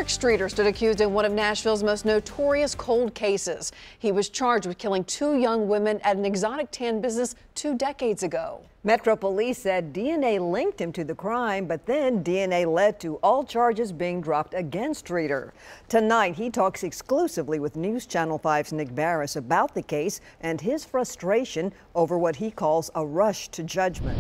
Streater stood accused in one of Nashville's most notorious cold cases. He was charged with killing two young women at an exotic tan business 2 decades ago. Metro Police said DNA linked him to the crime, but then DNA led to all charges being dropped against Streater. Tonight, he talks exclusively with News Channel 5's Nick Barris about the case and his frustration over what he calls a rush to judgment.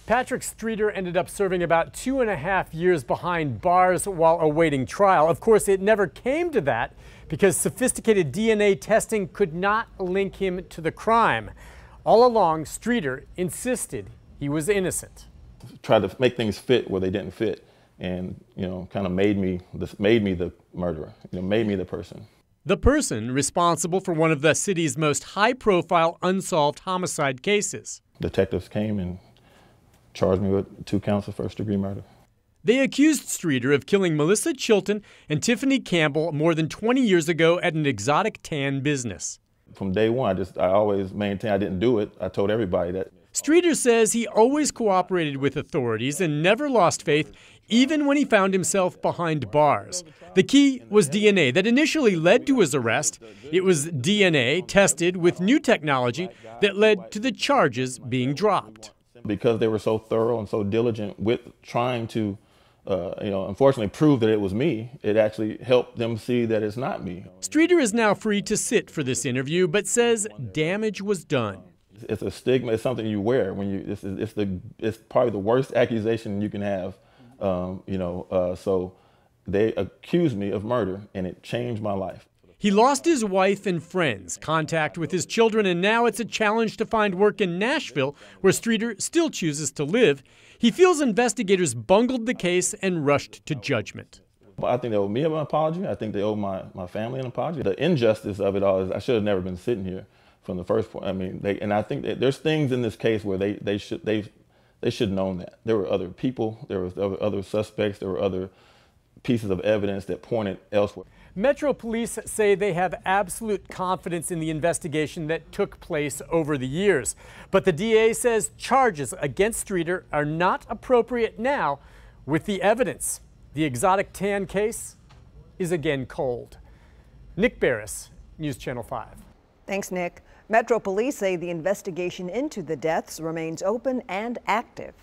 Patrick Streater ended up serving about 2.5 years behind bars while awaiting trial. Of course, it never came to that because sophisticated DNA testing could not link him to the crime. All along, Streater insisted he was innocent. Tried to make things fit where they didn't fit, and kind of made me the murderer. Made me the person. The person responsible for one of the city's most high-profile unsolved homicide cases. Detectives came and charged me with 2 counts of first-degree murder. They accused Streater of killing Melissa Chilton and Tiffany Campbell more than 20 years ago at an exotic tan business. From day one, I always maintained I didn't do it. I told everybody that. Streater says he always cooperated with authorities and never lost faith, even when he found himself behind bars. The key was DNA that initially led to his arrest. It was DNA tested with new technology that led to the charges being dropped. Because they were so thorough and so diligent with trying to, unfortunately prove that it was me, it actually helped them see that it's not me. Streater is now free to sit for this interview, but says damage was done. It's a stigma. It's something you wear when you. It's probably the worst accusation you can have. So they accused me of murder, and it changed my life. He lost his wife and friends, contact with his children, and now it's a challenge to find work in Nashville, where Streater still chooses to live. He feels investigators bungled the case and rushed to judgment. I think they owe me an apology. I think they owe my family an apology. The injustice of it all is I should have never been sitting here from the first point. I think that there's things in this case where they should have known that. There were other people, there were other suspects, there were other pieces of evidence that pointed elsewhere. Metro Police say they have absolute confidence in the investigation that took place over the years. But the DA says charges against Streater are not appropriate now with the evidence. The exotic tan case is again cold. Nick Barris, News Channel 5. Thanks, Nick. Metro Police say the investigation into the deaths remains open and active.